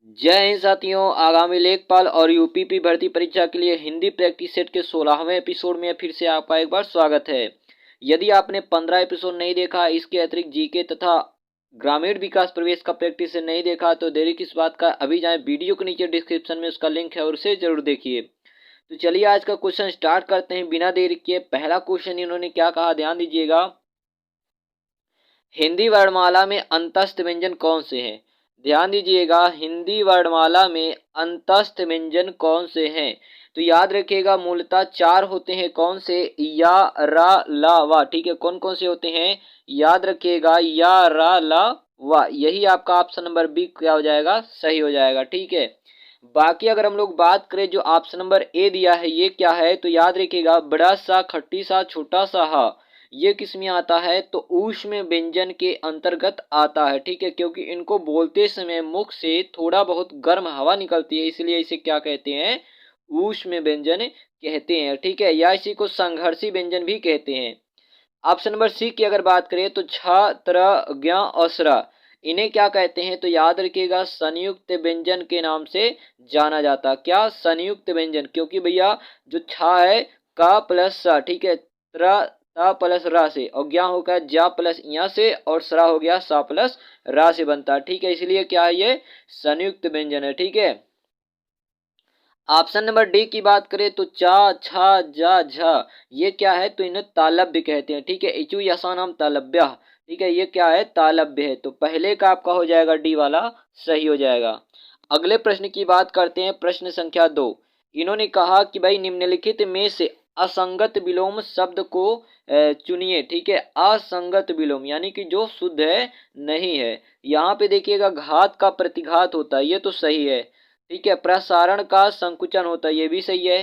जय हिंद साथियों। आगामी लेखपाल और यूपीपी भर्ती परीक्षा के लिए हिंदी प्रैक्टिस सेट के 16वें एपिसोड में फिर से आपका एक बार स्वागत है। यदि आपने 15 एपिसोड नहीं देखा, इसके अतिरिक्त जीके तथा ग्रामीण विकास प्रवेश का प्रैक्टिस सेट नहीं देखा तो देरी किस बात का, अभी जाएं वीडियो के नीचे डिस्क्रिप्शन में उसका लिंक है और उसे जरूर देखिए। तो चलिए आज का क्वेश्चन स्टार्ट करते हैं बिना देरी किए। पहला क्वेश्चन इन्होंने क्या कहा, ध्यान दीजिएगा। हिंदी वर्णमाला में अंतस्थ व्यंजन कौन से हैं? ध्यान दीजिएगा, हिंदी वर्णमाला में अंतस्थ व्यंजन कौन से हैं? तो याद रखिएगा मूलतः 4 होते हैं। कौन से? या, रा, ला, वा। ठीक है, कौन कौन से होते हैं? याद रखिएगा, या, रा, ला, वा। यही आपका ऑप्शन नंबर बी क्या हो जाएगा, सही हो जाएगा। ठीक है, बाकी अगर हम लोग बात करें जो ऑप्शन नंबर ए दिया है ये क्या है, तो याद रखिएगा बड़ा सा, खट्टी सा, छोटा सा हा, ये किस में आता है? तो ऊष्म व्यंजन के अंतर्गत आता है। ठीक है, क्योंकि इनको बोलते समय मुख से थोड़ा बहुत गर्म हवा निकलती है, इसलिए इसे क्या कहते हैं? ऊष्म व्यंजन कहते हैं। ठीक है, या इसी को संघर्षी व्यंजन भी कहते हैं। ऑप्शन नंबर सी की अगर बात करें तो छ, त्र, ज्ञ और स्र, इन्हें क्या कहते हैं? तो याद रखिएगा संयुक्त व्यंजन के नाम से जाना जाता। क्या? संयुक्त व्यंजन, क्योंकि भैया जो छ है क प्लस स, ठीक है, त्र त प्लस रा से, और ज्ञ हो गया ज्या प्लस इया से, और स्रा हो गया सा प्लस रा से बनता है। ठीक है, इसलिए क्या है? ये संयुक्त व्यंजन है। ठीक है, ऑप्शन नंबर डी की बात करें तो चा, छा, जा, झा, ये क्या है? तो इन्हें तालव्य कहते हैं। ठीक है, इचु यसा नाम तालव्य। ठीक है, ये क्या है? तालव्य है। तो पहले का आपका हो जाएगा डी वाला सही हो जाएगा। अगले प्रश्न की बात करते हैं, प्रश्न संख्या 2। इन्होंने कहा कि भाई निम्नलिखित में से असंगत विलोम शब्द को चुनिए। ठीक है, असंगत विलोम यानी कि जो शुद्ध है नहीं है। यहाँ पे देखिएगा घात का प्रतिघात होता है, ये तो सही है। ठीक है, प्रसारण का संकुचन होता है, ये भी सही है।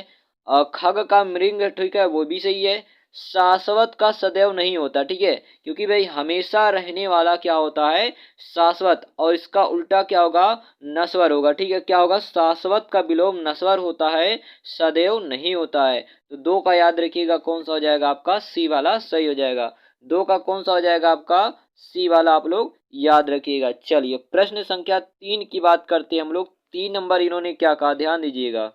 खग का मृंग, ठीक है, वो भी सही है। शाश्वत का सदैव नहीं होता। ठीक है, क्योंकि भाई हमेशा रहने वाला क्या होता है? शाश्वत, और इसका उल्टा क्या होगा? नश्वर होगा। ठीक है, क्या होगा? शाश्वत का विलोम नश्वर होता है, सदैव नहीं होता है। तो 2 का याद रखिएगा कौन सा हो जाएगा आपका? सी वाला सही हो जाएगा। 2 का कौन सा हो जाएगा आपका? सी वाला आप लोग याद रखिएगा। चलिए प्रश्न संख्या 3 की बात करते हैं हम लोग। 3 नंबर इन्होंने क्या कहा, ध्यान दीजिएगा।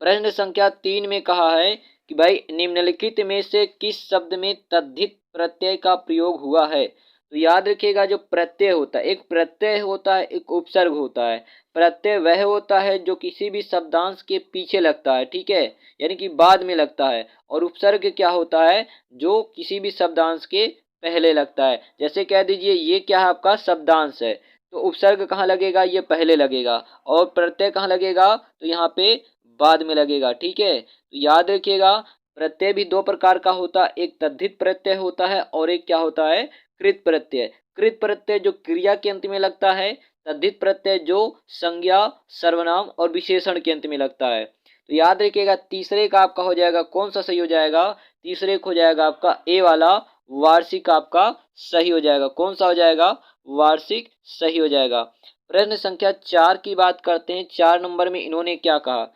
प्रश्न संख्या 3 में कहा है कि भाई निम्नलिखित में से किस शब्द में तद्धित प्रत्यय का प्रयोग हुआ है? तो याद रखिएगा जो प्रत्यय होता है, एक प्रत्यय होता है, एक उपसर्ग होता है। प्रत्यय वह होता है जो किसी भी शब्दांश के पीछे लगता है, ठीक है, यानी कि बाद में लगता है। और उपसर्ग क्या होता है? जो किसी भी शब्दांश के पहले लगता है। जैसे कह दीजिए ये क्या है? आपका शब्दांश है, तो उपसर्ग कहाँ लगेगा? ये पहले लगेगा। और प्रत्यय कहाँ लगेगा? तो यहाँ पे बाद में लगेगा। ठीक है, तो याद रखिएगा प्रत्यय भी 2 प्रकार का होता है, एक तद्धित प्रत्यय होता है और एक क्या होता है? कृत प्रत्यय। कृत प्रत्यय जो क्रिया के अंत में लगता है, तद्धित प्रत्यय जो संज्ञा, सर्वनाम और विशेषण के अंत में लगता है। तो याद रखिएगा तीसरे का आपका हो जाएगा कौन सा सही हो जाएगा? तीसरे को हो जाएगा आपका ए वाला वार्षिक आपका सही हो जाएगा। कौन सा हो जाएगा? वार्षिक सही हो जाएगा। प्रश्न संख्या 4 की बात करते हैं। 4 नंबर में इन्होंने क्या कहा?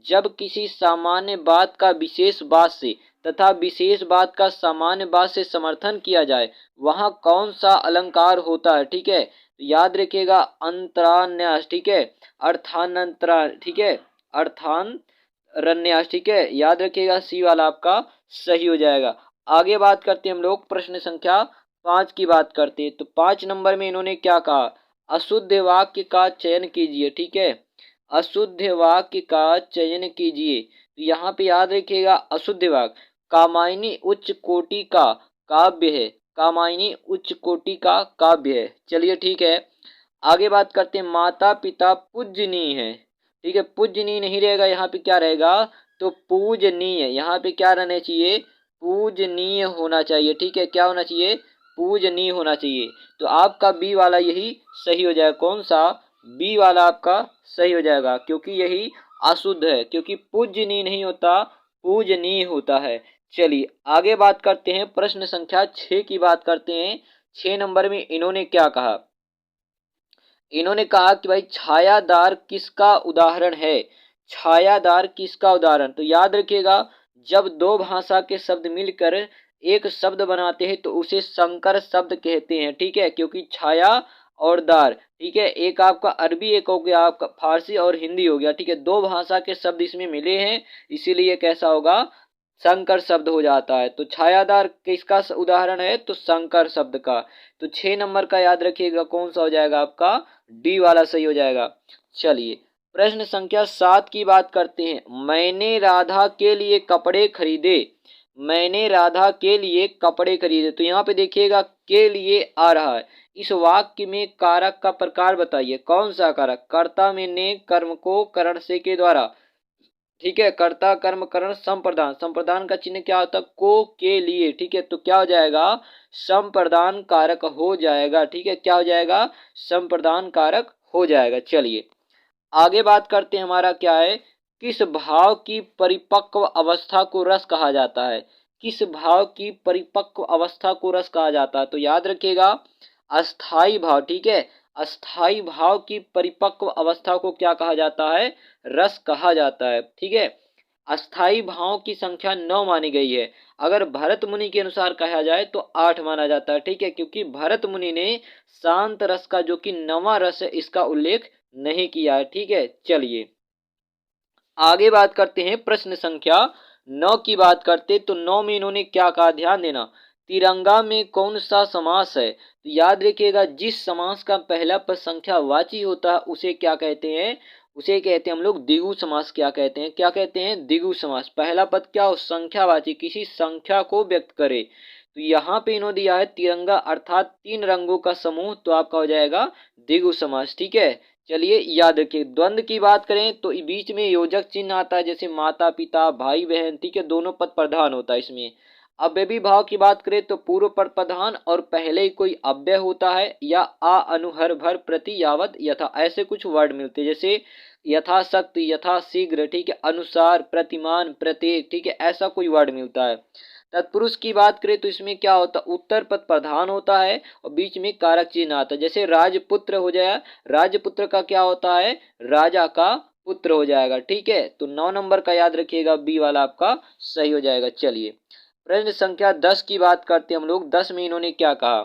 जब किसी सामान्य बात का विशेष बात से तथा विशेष बात का सामान्य बात से समर्थन किया जाए, वहां कौन सा अलंकार होता है? ठीक है, तो याद रखिएगा अंतरान्यास। ठीक है, अर्थानंतरा, ठीक है, अर्थानरन्यास। ठीक है, याद रखिएगा सी वाला आपका सही हो जाएगा। आगे बात करते हैं हम लोग, प्रश्न संख्या 5 की बात करते हैं। तो 5 नंबर में इन्होंने क्या कहा? अशुद्ध वाक्य का चयन कीजिए। ठीक है, अशुद्ध वाक्य का चयन कीजिए। तो यहाँ पे याद रखिएगा अशुद्ध वाक्य कामायनी उच्च कोटि का काव्य है। कामायनी उच्च कोटि का काव्य है। चलिए ठीक है, आगे बात करते हैं। माता पिता पूजनीय है। ठीक है, पूजनीय नहीं रहेगा, यहाँ पे क्या रहेगा? तो पूजनीय। यहाँ पे क्या रहना चाहिए? पूजनीय होना चाहिए। ठीक है, क्या होना चाहिए? पूजनीय होना चाहिए। तो आपका बी वाला यही सही हो जाएगा। कौन सा? बी वाला आपका सही हो जाएगा, क्योंकि यही अशुद्ध है, क्योंकि पूजनीय नहीं होता, पूजनीय होता है। चलिए आगे बात करते हैं, प्रश्न संख्या 6 की बात करते हैं। 6 नंबर में इन्होंने क्या कहा? इन्होंने कहा कि भाई छायादार किसका उदाहरण है? छायादार किसका उदाहरण? तो याद रखिएगा जब 2 भाषा के शब्द मिलकर एक शब्द बनाते हैं तो उसे संकर शब्द कहते हैं। ठीक है, क्योंकि छाया और दार, ठीक है। एक आपका अरबी, एक हो गया आपका फारसी और हिंदी हो गया, ठीक है। दो भाषा के शब्द इसमें मिले हैं, इसीलिए कैसा होगा, संकर शब्द हो जाता है। तो छायादार किसका उदाहरण है, तो संकर शब्द का। तो 6 नंबर का याद रखिएगा कौन सा हो जाएगा आपका, डी वाला सही हो जाएगा। चलिए प्रश्न संख्या 7 की बात करते हैं। मैंने राधा के लिए कपड़े खरीदे, मैंने राधा के लिए कपड़े खरीदे। तो यहाँ पे देखिएगा के लिए आ रहा है। इस वाक्य में कारक का प्रकार बताइए, कौन सा कारक, कर्ता में ने कर्म को करण से के द्वारा, ठीक है। कर्ता कर्म करण संप्रदान, संप्रदान का चिन्ह क्या होता है, को के लिए, ठीक है। तो क्या हो जाएगा, संप्रदान कारक हो जाएगा, ठीक है। क्या हो जाएगा, संप्रदान कारक हो जाएगा। चलिए आगे बात करते हैं, हमारा क्या है, किस भाव की परिपक्व अवस्था को रस कहा जाता है, किस भाव की परिपक्व अवस्था को रस कहा जाता है। तो याद रखिएगा अस्थाई भाव, ठीक है। अस्थाई भाव की परिपक्व अवस्था को क्या कहा जाता है, रस कहा जाता है, ठीक है। अस्थाई भाव की संख्या 9 मानी गई है। अगर भरत मुनि के अनुसार कहा जाए तो 8 माना जाता है, ठीक है, क्योंकि भरत मुनि ने शांत रस का जो कि 9वां रस है इसका उल्लेख नहीं किया है, ठीक है। चलिए आगे बात करते हैं, प्रश्न संख्या 9 की बात करते तो 9 में इन्होंने क्या कहा, ध्यान देना। तिरंगा में कौन सा समास है, तो याद रखिएगा जिस समास का पहला पद संख्यावाची होता है उसे क्या कहते हैं, उसे कहते हैं हम लोग द्विगु समास। क्या कहते हैं, क्या कहते हैं, द्विगु समास। पहला पद क्या हो, संख्यावाची, किसी संख्या को व्यक्त करे। तो यहाँ पे इन्होंने दिया है तिरंगा अर्थात 3 रंगों का समूह, तो आपका हो जाएगा द्विगु समास, ठीक है। चलिए याद रखिए, द्वंद्व की बात करें तो बीच में योजक चिन्ह आता है, जैसे माता पिता भाई बहन, ठीक है, दोनों पद प्रधान होता है इसमें। अव्ययी भाव की बात करें तो पूर्व पद प्रधान और पहले ही कोई अव्यय होता है, या आ अनुहर भर प्रति यावत यथा, ऐसे कुछ वर्ड मिलते हैं, जैसे यथाशक्ति यथा शीघ्र, ठीक है, अनुसार प्रतिमान प्रत्येक, ठीक है, ऐसा कोई वर्ड मिलता है। तत्पुरुष की बात करें तो इसमें क्या होता है, उत्तर पद प्रधान होता है और बीच में कारक चिन्ह आता है, जैसे राजपुत्र हो जाए, राजपुत्र का क्या होता है, राजा का पुत्र हो जाएगा, ठीक है। तो 9 नंबर का याद रखिएगा, बी वाला आपका सही हो जाएगा। चलिए प्रश्न संख्या 10 की बात करते हैं हम लोग। 10 में इन्होंने क्या कहा,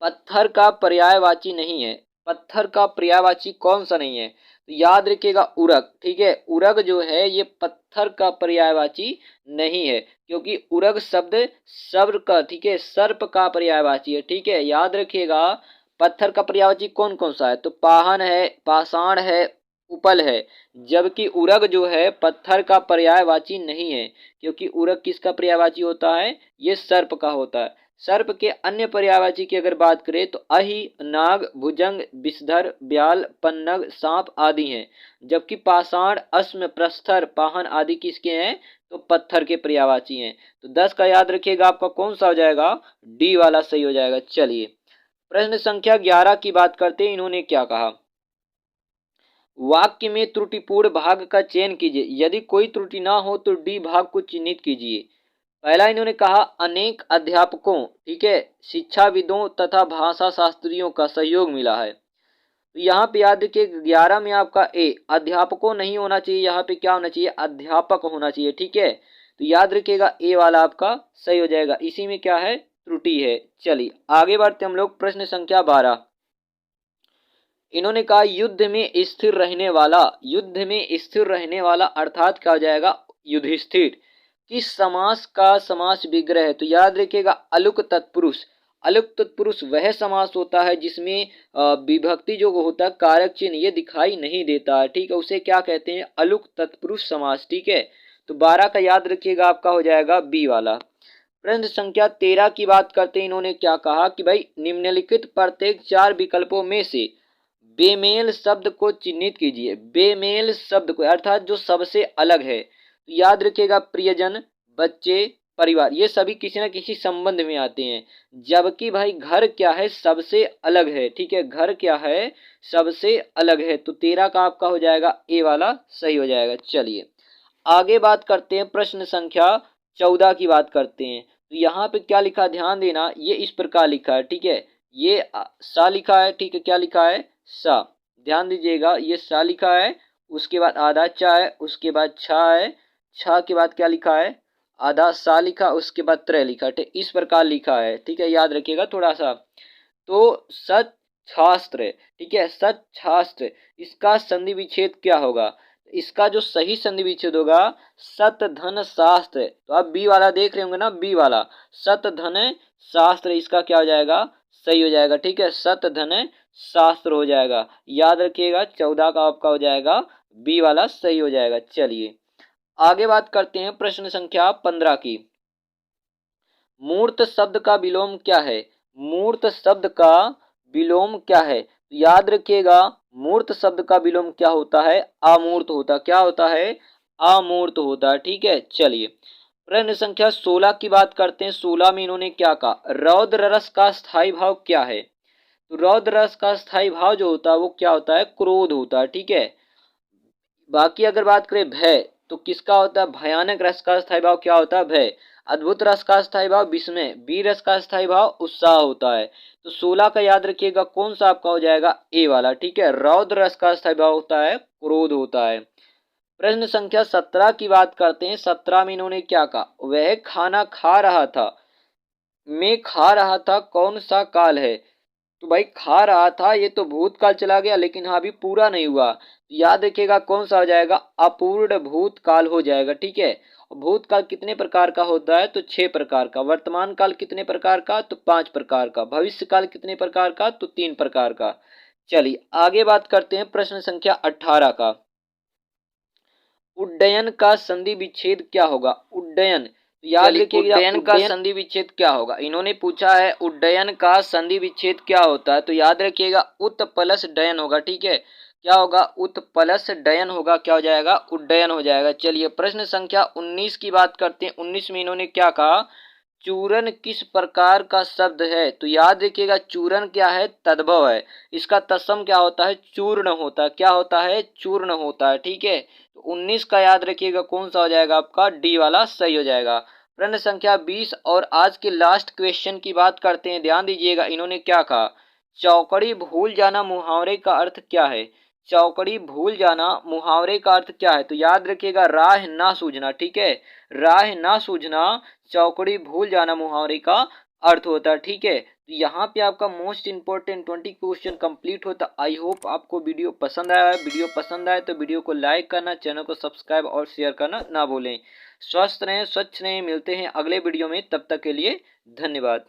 पत्थर का पर्यायवाची नहीं है, पत्थर का पर्यायवाची कौन सा नहीं है, तो याद रखिएगा उरग, ठीक है। उरग जो है ये पत्थर का पर्यायवाची नहीं है, क्योंकि उरग शब्द सर्प का, ठीक है, सर्प का पर्यायवाची है, ठीक है। याद रखिएगा पत्थर का पर्यायवाची कौन कौन सा है, तो पाहन है, पाषाण है, उपल है। जबकि उरग जो है पत्थर का पर्यायवाची नहीं है, क्योंकि उरग किसका पर्यायवाची होता है, ये सर्प का होता है। सर्प के अन्य पर्यायवाची की अगर बात करें तो अहि, नाग, भुजंग, विषधर, ब्याल, पन्नग, सांप आदि हैं। जबकि पाषाण, अश्म, प्रस्तर, पाहन आदि किसके हैं, तो पत्थर के पर्यायवाची हैं। तो 10 का याद रखिएगा आपका कौन सा हो जाएगा, डी वाला सही हो जाएगा। चलिए प्रश्न संख्या 11 की बात करते हैं, इन्होंने क्या कहा, वाक्य में त्रुटिपूर्ण भाग का चयन कीजिए, यदि कोई त्रुटि ना हो तो डी भाग को चिन्हित कीजिए। पहला इन्होंने कहा अनेक अध्यापकों, ठीक है, शिक्षाविदों तथा भाषा शास्त्रियों का सहयोग मिला है। तो यहाँ पे याद रखिए 11 में आपका ए, अध्यापकों नहीं होना चाहिए, यहाँ पे क्या होना चाहिए, अध्यापक होना चाहिए, ठीक है। तो याद रखिएगा ए वाला आपका सही हो जाएगा, इसी में क्या है, त्रुटि है। चलिए आगे बढ़ते हम लोग, प्रश्न संख्या 12। इन्होंने कहा युद्ध में स्थिर रहने वाला, युद्ध में स्थिर रहने वाला अर्थात क्या हो जाएगा, युधिष्ठिर। किस समास का समास विग्रह है, तो याद रखिएगा अलुक तत्पुरुष। अलुक तत्पुरुष वह समास होता है जिसमें विभक्ति जो होता है कारक चिन्ह ये दिखाई नहीं देता है, ठीक है, उसे क्या कहते हैं, अलुक तत्पुरुष समास, ठीक है। तो 12 का याद रखिएगा आपका हो जाएगा बी वाला। प्रश्न संख्या 13 की बात करते हैं, इन्होंने क्या कहा कि भाई निम्नलिखित प्रत्येक 4 विकल्पों में से बेमेल शब्द को चिन्हित कीजिए। बेमेल शब्द को अर्थात जो सबसे अलग है, तो याद रखिएगा प्रियजन, बच्चे, परिवार, ये सभी किसी न किसी संबंध में आते हैं। जबकि भाई घर क्या है, सबसे अलग है, ठीक है, घर क्या है, सबसे अलग है। तो 13 का आपका हो जाएगा ए वाला सही हो जाएगा। चलिए आगे बात करते हैं, प्रश्न संख्या 14 की बात करते हैं। तो यहाँ पे क्या लिखा, ध्यान देना, ये इस प्रकार लिखा है, ठीक है, ये सा लिखा है, ठीक है, क्या लिखा है, सा, ध्यान दीजिएगा, ये सा लिखा है, उसके बाद आधा चा है, उसके बाद छा है, छा के बाद क्या लिखा है, आधा सा लिखा, उसके बाद त्रय लिखा, ठीक, इस प्रकार लिखा है, ठीक है, याद रखिएगा थोड़ा सा। तो सच्छास्त्र, ठीक है, सच्छास्त्र, इसका संधि विच्छेद क्या होगा? इसका जो सही संधि विच्छेद होगा सतधन शास्त्र। तो आप बी वाला देख रहे होंगे ना, बी वाला सतधन शास्त्र, इसका क्या हो जाएगा? सही हो जाएगा, ठीक है, सतधन शास्त्र हो जाएगा। याद रखिएगा 14 का आपका हो जाएगा बी वाला सही हो जाएगा। चलिए आगे बात करते हैं प्रश्न संख्या 15 की। मूर्त शब्द का विलोम क्या है? मूर्त शब्द का विलोम क्या है? याद रखिएगा मूर्त शब्द का विलोम क्या होता है? अमूर्त होता। क्या होता है? अमूर्त होता है, ठीक है। चलिए प्रश्न संख्या 16 की बात करते हैं। 16 में इन्होंने क्या कहा? रौद्र रस का स्थायी भाव क्या है? तो रौद्र रस का स्थायी भाव जो होता है वो क्या होता है? क्रोध होता है, ठीक है। बाकी अगर बात करें भय, तो किसका होता है? भयानक रस का स्थायी भाव क्या होता है? भय। अद्भुत रस का स्थायी भाव विस्मय। वीर रस का स्थायी भाव उत्साह होता है। तो 16 का याद रखिएगा कौन सा आपका हो जाएगा? ए वाला, ठीक है। रौद्र रस का स्थायी भाव होता है क्रोध होता है। प्रश्न संख्या 17 की बात करते हैं। 17 में इन्होंने क्या कहा? वह खाना खा रहा था, मैं खा रहा था, कौन सा काल है? तो भाई खा रहा था ये तो भूतकाल चला गया, लेकिन हाँ अभी पूरा नहीं हुआ। याद रखिएगा कौन सा हो जाएगा? अपूर्ण भूतकाल हो जाएगा, ठीक है। भूतकाल कितने प्रकार का होता है? तो 6 प्रकार का। वर्तमान काल कितने प्रकार का? तो 5 प्रकार का। भविष्य काल कितने प्रकार का? तो 3 प्रकार का। चलिए आगे बात करते हैं प्रश्न संख्या 18 का। उड्डयन का संधि विच्छेद क्या होगा? उड्डयन, याद रखिएगा उड्डयन का संधि विच्छेद क्या होगा? इन्होंने पूछा है उड्डयन का संधि विच्छेद क्या होता है? तो याद रखिएगा उत प्लस डयन होगा, ठीक है। क्या होगा? उत प्लस डयन होगा, क्या हो जाएगा? उड्डयन हो जाएगा। चलिए प्रश्न संख्या 19 की बात करते हैं। 19 में इन्होंने क्या कहा? चूरन किस प्रकार का शब्द है? तो याद रखिएगा चूरन क्या है? तद्भव है। इसका तत्सम क्या होता है? चूर्ण होता है। क्या होता है? चूर्ण होता है, ठीक है। तो 19 का याद रखिएगा कौन सा हो जाएगा आपका? डी वाला सही हो जाएगा। प्रश्न संख्या 20 और आज के लास्ट क्वेश्चन की बात करते हैं। ध्यान दीजिएगा इन्होंने क्या कहा? चौकड़ी भूल जाना मुहावरे का अर्थ क्या है? चौकड़ी भूल जाना मुहावरे का अर्थ क्या है? तो याद रखिएगा राह ना सूझना, ठीक है। राह ना सूझना चौकड़ी भूल जाना मुहावरे का अर्थ होता है, ठीक है। तो यहाँ पे आपका मोस्ट इंपोर्टेंट 20 क्वेश्चन कंप्लीट होता। आई होप आपको वीडियो पसंद आया है। वीडियो पसंद आए तो वीडियो को लाइक करना, चैनल को सब्सक्राइब और शेयर करना ना भूलें। स्वस्थ रहें, स्वच्छ रहें। मिलते हैं अगले वीडियो में, तब तक के लिए धन्यवाद।